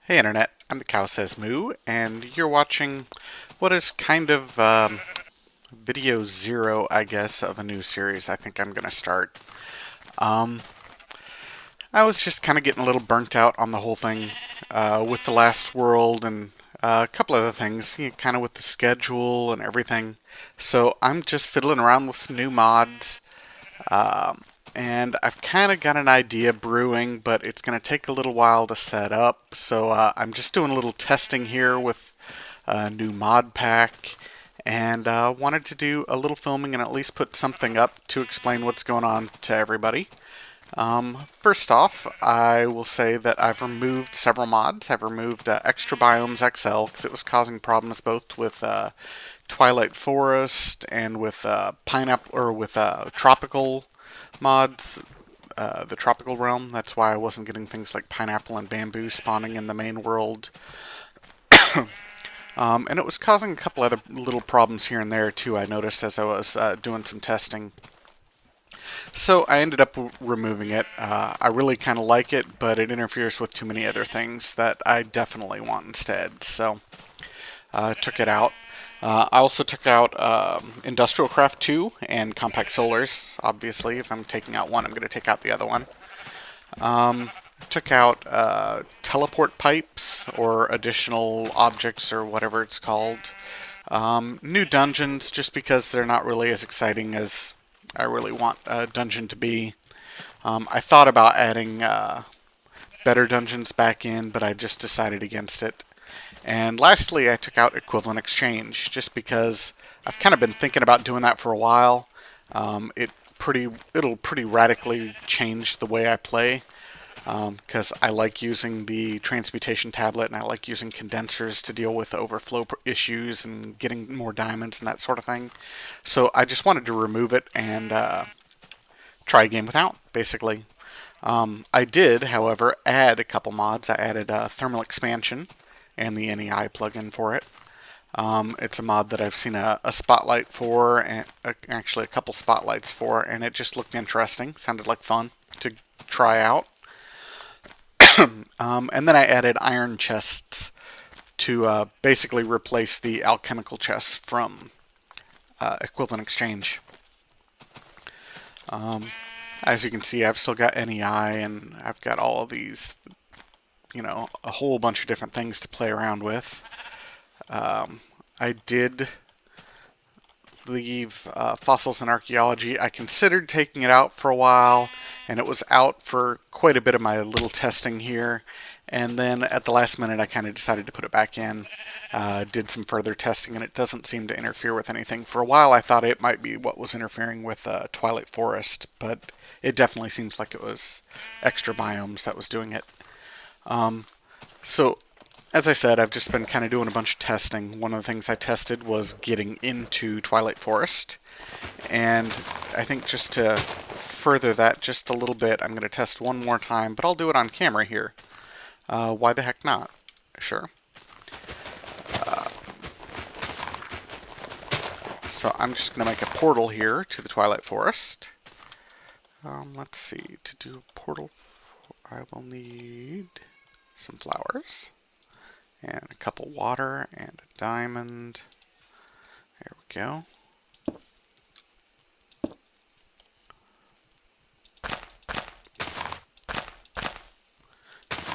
Hey Internet, I'm the Cow Says Moo, and you're watching what is kind of video zero, I guess, of a new series I think I'm going to start. Um, I was just kind of getting a little burnt out on the whole thing with the last world and a couple other things, kind of with the schedule and everything. So I'm just fiddling around with some new mods. Um, and I've kind of got an idea brewing, but it's going to take a little while to set up. So I'm just doing a little testing here with a new mod pack, and wanted to do a little filming and at least put something up to explain what's going on to everybody. First off, I will say that I've removed several mods. I've removed Extra Biomes XL because it was causing problems both with Twilight Forest and with pineapple or with tropical mods, the tropical realm. That's why I wasn't getting things like pineapple and bamboo spawning in the main world. And it was causing a couple other little problems here and there too, I noticed as I was doing some testing. So I ended up removing it. I really kind of like it, but it interferes with too many other things that I definitely want instead. So I took it out. I also took out Industrial Craft 2 and Compact Solars. Obviously, if I'm taking out one, I'm going to take out the other one. Took out teleport pipes or additional objects or whatever it's called. New dungeons, just because they're not really as exciting as I really want a dungeon to be. I thought about adding better dungeons back in, but I just decided against it. And lastly, I took out equivalent exchange, just because I've kind of been thinking about doing that for a while. It'll pretty radically change the way I play, because I like using the transmutation tablet and I like using condensers to deal with overflow issues and getting more diamonds and that sort of thing. So I just wanted to remove it and try a game without, basically. I did, however, add a couple mods. I added thermal expansion and the NEI plugin for it. It's a mod that I've seen a spotlight for, and actually a couple spotlights for, and it just looked interesting. Sounded like fun to try out. And then I added iron chests to basically replace the alchemical chests from equivalent exchange. As you can see, I've still got NEI, and I've got all of these, a whole bunch of different things to play around with. I did leave fossils and archaeology. I considered taking it out for a while, and it was out for quite a bit of my little testing here. And then at the last minute, I kind of decided to put it back in. Did some further testing, and it doesn't seem to interfere with anything. For a while, I thought it might be what was interfering with Twilight Forest, but it definitely seems like it was Extra Biomes that was doing it. So, as I said, I've just been kind of doing a bunch of testing. One of the things I tested was getting into Twilight Forest. And I think just to further that just a little bit, I'm going to test one more time, but I'll do it on camera here. Why the heck not? Sure. So I'm just going to make a portal here to the Twilight Forest. Let's see. To do a portal, I will need some flowers and a cup of water and a diamond. There we go.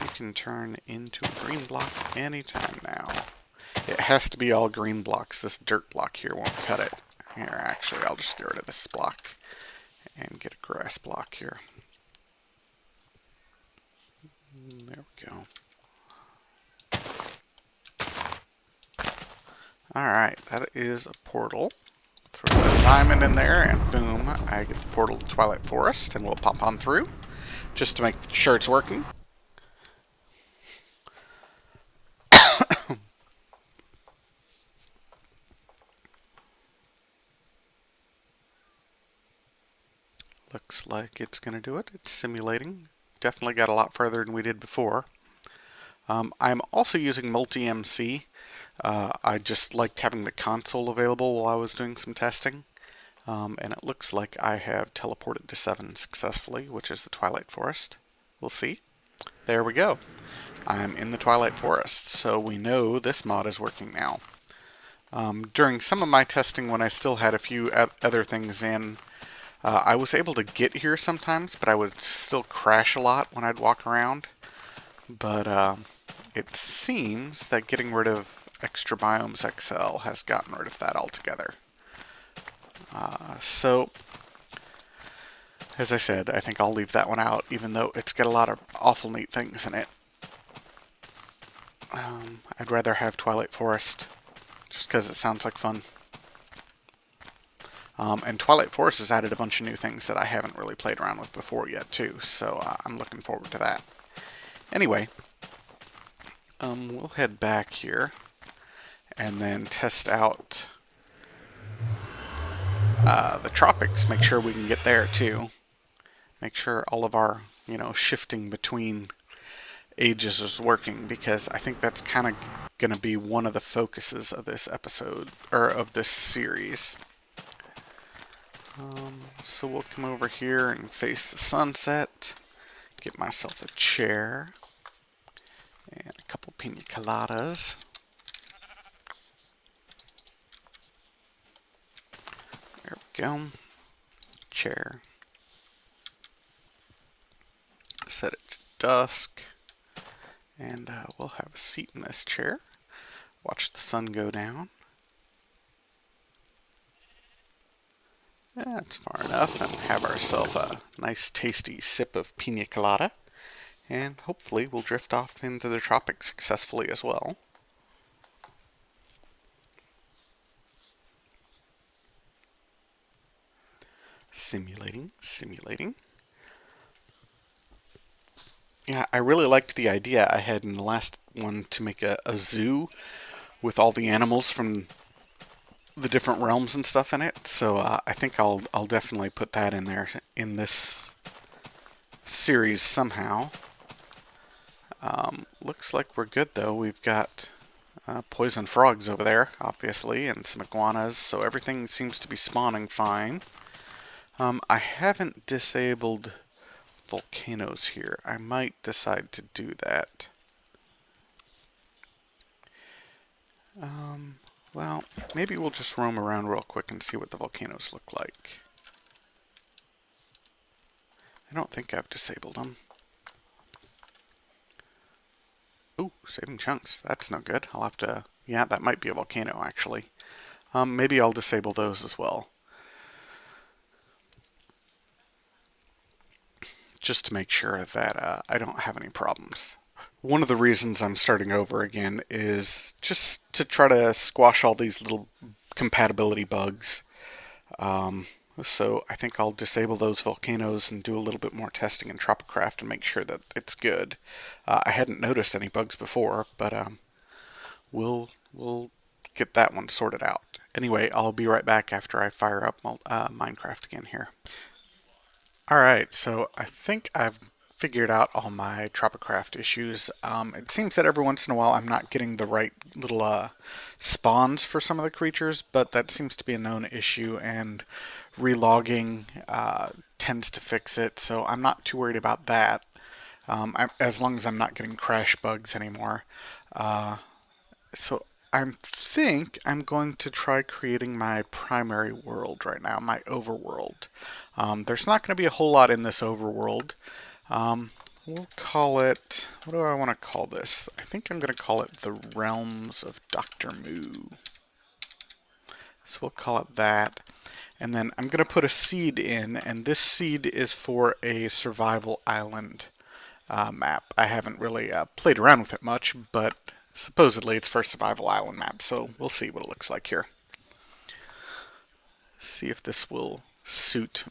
You can turn into a green block anytime now. It has to be all green blocks. This dirt block here won't cut it. Here, actually, I'll just get rid of this block and get a grass block here. There we go. Alright, that is a portal. Throw a diamond in there, and boom, I get the portal to Twilight Forest, and we'll pop on through, just to make sure it's working. Looks like it's going to do it. It's simulating. Definitely got a lot further than we did before. I'm also using multi-MC. I just liked having the console available while I was doing some testing. And it looks like I have teleported to 7 successfully, which is the Twilight Forest. We'll see. There we go. I'm in the Twilight Forest, so we know this mod is working now. During some of my testing when I still had a few other things in, I was able to get here sometimes, but I would still crash a lot when I'd walk around. But it seems that getting rid of Extra Biomes XL has gotten rid of that altogether. So, as I said, I think I'll leave that one out, even though it's got a lot of awful neat things in it. I'd rather have Twilight Forest, just because it sounds like fun. And Twilight Forest has added a bunch of new things that I haven't really played around with before yet, too, so I'm looking forward to that. Anyway, we'll head back here and then test out the tropics, make sure we can get there, too. Make sure all of our, shifting between ages is working, because I think that's kind of going to be one of the focuses of this episode, or of this series. So we'll come over here and face the sunset, get myself a chair, and a couple pina coladas. There we go. Chair. Set it to dusk, and we'll have a seat in this chair. Watch the sun go down. That's far enough, and have ourselves a nice tasty sip of pina colada. And hopefully we'll drift off into the tropics successfully as well. Simulating, simulating. Yeah, I really liked the idea I had in the last one to make a zoo with all the animals from the different realms and stuff in it. So I think I'll definitely put that in there in this series somehow. Looks like we're good though. We've got poison frogs over there, obviously, and some iguanas. So everything seems to be spawning fine. I haven't disabled volcanoes here. I might decide to do that. Well, maybe we'll just roam around real quick and see what the volcanoes look like. I don't think I've disabled them. Ooh, saving chunks. That's no good. I'll have to... Yeah, that might be a volcano, actually. Maybe I'll disable those as well. Just to make sure that I don't have any problems. One of the reasons I'm starting over again is just to try to squash all these little compatibility bugs. So I think I'll disable those volcanoes and do a little bit more testing in Tropicraft and make sure that it's good. I hadn't noticed any bugs before, but we'll get that one sorted out. Anyway, I'll be right back after I fire up Minecraft again here. Alright, so I think I've figured out all my Tropicraft issues. It seems that every once in a while I'm not getting the right little spawns for some of the creatures, but that seems to be a known issue, and relogging tends to fix it, so I'm not too worried about that, as long as I'm not getting crash bugs anymore. So I think I'm going to try creating my primary world right now, my overworld. There's not going to be a whole lot in this overworld. We'll call it, what do I want to call this? I think I'm going to call it the Realms of Dr. Moooo. So we'll call it that. And then I'm going to put a seed in, and this seed is for a survival island map. I haven't really played around with it much, but supposedly it's for a survival island map, so we'll see what it looks like here. See if this will suit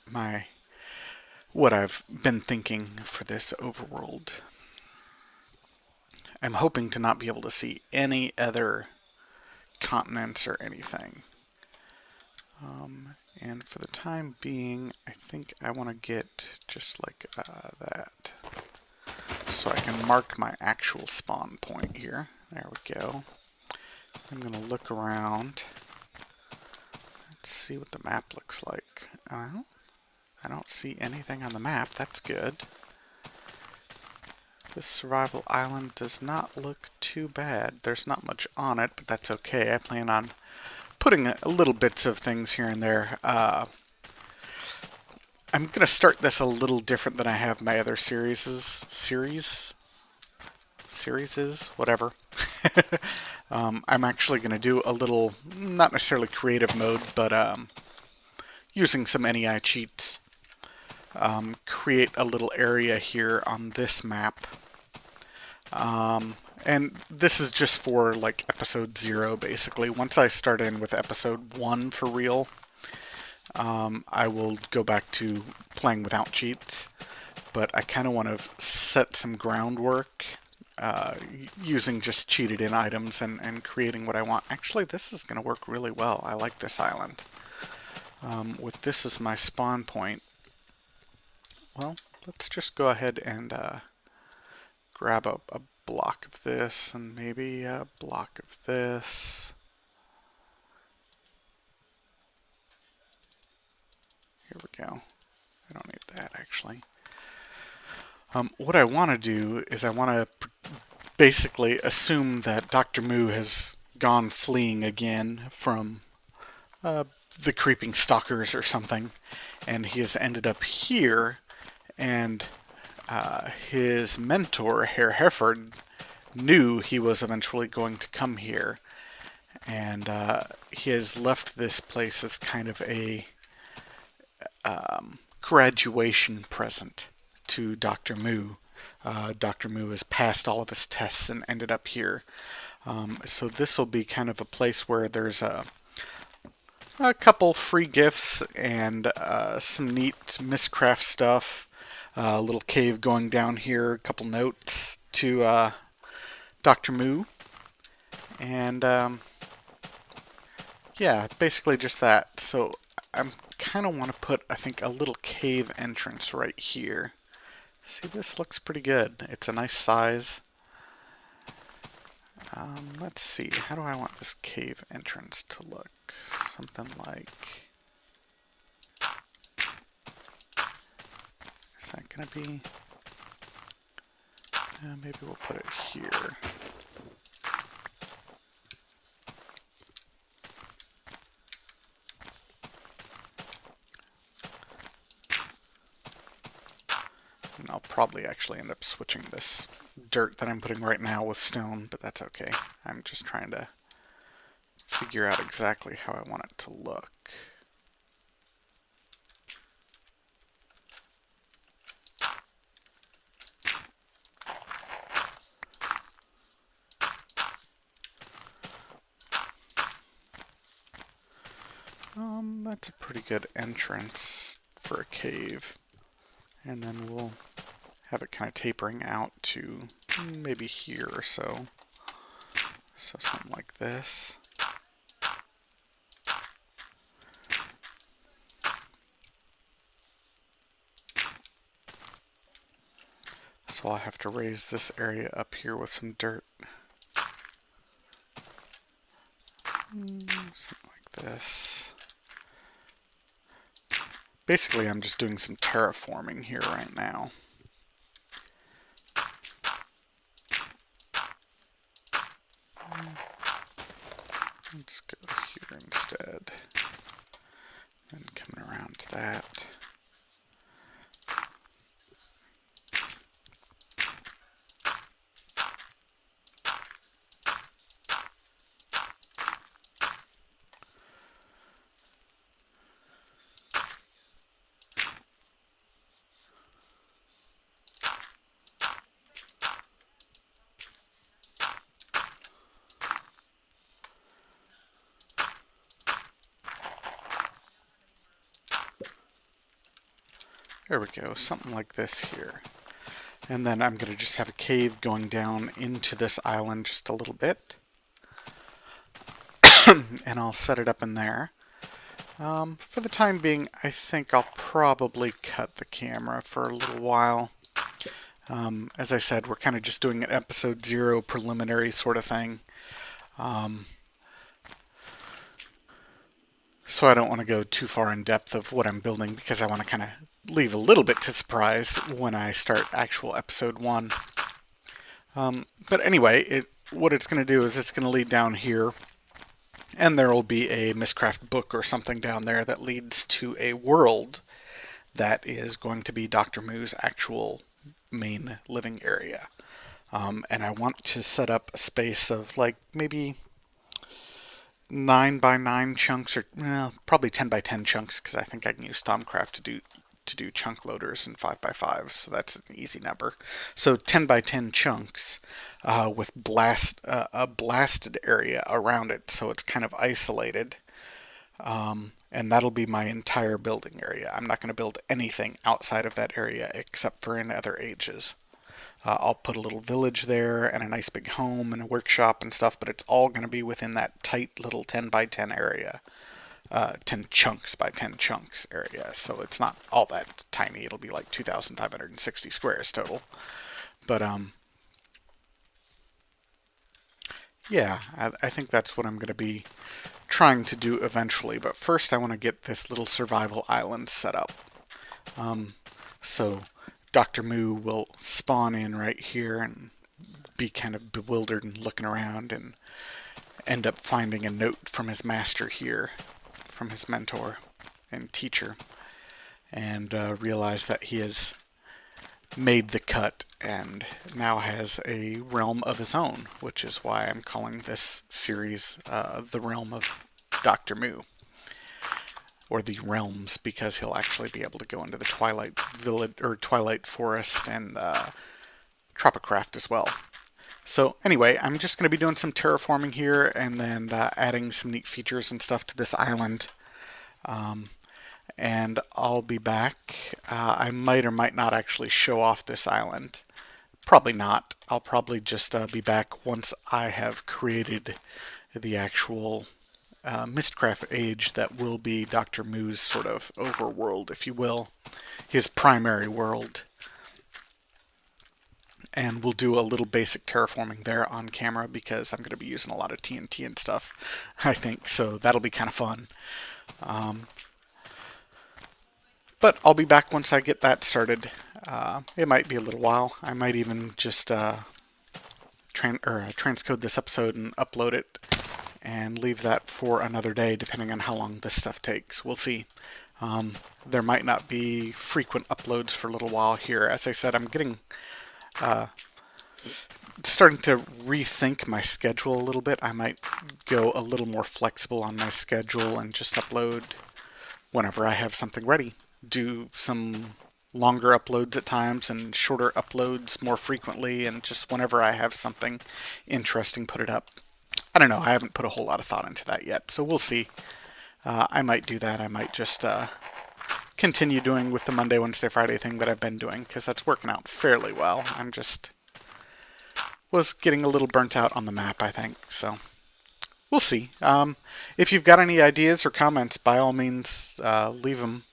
what I've been thinking for this overworld. I'm hoping to not be able to see any other continents or anything. And for the time being, I think I want to get just like that. So I can mark my actual spawn point here. There we go. I'm going to look around. Let's see what the map looks like. I don't see anything on the map. That's good. This survival island does not look too bad. There's not much on it, but that's okay. I plan on putting a little bits of things here and there. I'm going to start this a little different than I have my other series, whatever. I'm actually going to do a little, not necessarily creative mode, but using some NEI cheats, create a little area here on this map. And this is just for like episode 0, basically. Once I start in with episode 1 for real, I will go back to playing without cheats. But I kind of want to set some groundwork using just cheated in items and creating what I want. Actually, this is going to work really well. I like this island. With this as my spawn point, well, let's just go ahead and grab a block of this and maybe a block of this. Here we go. I don't need that, actually. What I want to do is I want to basically assume that Dr. Moooo has gone fleeing again from the creeping stalkers or something, and he has ended up here, and his mentor, Herr Hereford, knew he was eventually going to come here, and he has left this place as kind of a graduation present to Dr. Moooo. Dr. Moooo has passed all of his tests and ended up here. So this will be kind of a place where there's a couple free gifts and some neat miscraft stuff. A little cave going down here, a couple notes to Dr. Moooo. And yeah, basically just that. So I'm kind of want to put, I think, a little cave entrance right here. See, this looks pretty good. It's a nice size. Let's see, how do I want this cave entrance to look? Something like... Is that going to be... maybe we'll put it here. And I'll probably actually end up switching this dirt that I'm putting right now with stone, but that's okay. I'm just trying to figure out exactly how I want it to look. That's a pretty good entrance for a cave. And then we'll have it kind of tapering out to maybe here or so. So something like this. So I'll have to raise this area up here with some dirt. Something like this. Basically, I'm just doing some terraforming here right now. Let's go here instead. And coming around to that. There we go, something like this here. And then I'm going to just have a cave going down into this island just a little bit. And I'll set it up in there. For the time being, I think I'll probably cut the camera for a little while. As I said, we're kind of just doing an episode 0 preliminary sort of thing. So I don't want to go too far in depth of what I'm building because I want to kind of leave a little bit to surprise when I start actual episode 1. But anyway, what it's going to do is it's going to lead down here, and there will be a Mistcraft book or something down there that leads to a world that is going to be Dr. Moo's actual main living area. And I want to set up a space of like maybe 9 by 9 chunks, or probably 10 by 10 chunks, because I think I can use Thromcraft to do chunk loaders and 5 by 5s, so that's an easy number. So 10 by 10 chunks with a blasted area around it, so it's kind of isolated. And that'll be my entire building area. I'm not going to build anything outside of that area except for in other ages. I'll put a little village there and a nice big home and a workshop and stuff, but it's all going to be within that tight little 10 by 10 area. 10 chunks by 10 chunks area. So it's not all that tiny. It'll be like 2,560 squares total. But, yeah, I think that's what I'm going to be trying to do eventually. But first I want to get this little survival island set up. So Dr. Moo will spawn in right here and be kind of bewildered and looking around and end up finding a note from his master here, from his mentor and teacher, and realize that he has made the cut and now has a realm of his own, which is why I'm calling this series The Realm of Dr. Moo. Or the realms, because he'll actually be able to go into the Twilight Village or Twilight Forest and Tropicraft as well. So anyway, I'm just going to be doing some terraforming here and then adding some neat features and stuff to this island. And I'll be back. I might or might not actually show off this island. Probably not. I'll probably just be back once I have created the actual Mistcraft age that will be Dr. Moo's sort of overworld, if you will, his primary world. And we'll do a little basic terraforming there on camera because I'm going to be using a lot of TNT and stuff, I think, so that'll be kind of fun. But I'll be back once I get that started. It might be a little while. I might even just transcode this episode and upload it and leave that for another day, depending on how long this stuff takes. We'll see. There might not be frequent uploads for a little while here. As I said, I'm getting starting to rethink my schedule a little bit. I might go a little more flexible on my schedule and just upload whenever I have something ready. Do some longer uploads at times and shorter uploads more frequently, and just whenever I have something interesting, put it up. I don't know. I haven't put a whole lot of thought into that yet, so we'll see. I might do that. I might just continue doing with the Monday, Wednesday, Friday thing that I've been doing, because that's working out fairly well. I'm just was getting a little burnt out on the map, I think, so we'll see. If you've got any ideas or comments, by all means, leave them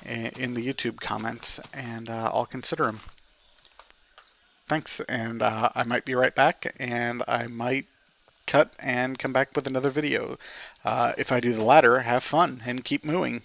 in the YouTube comments, and I'll consider them. Thanks, and I might be right back, and I might cut and come back with another video. If I do the latter, have fun and keep mooing.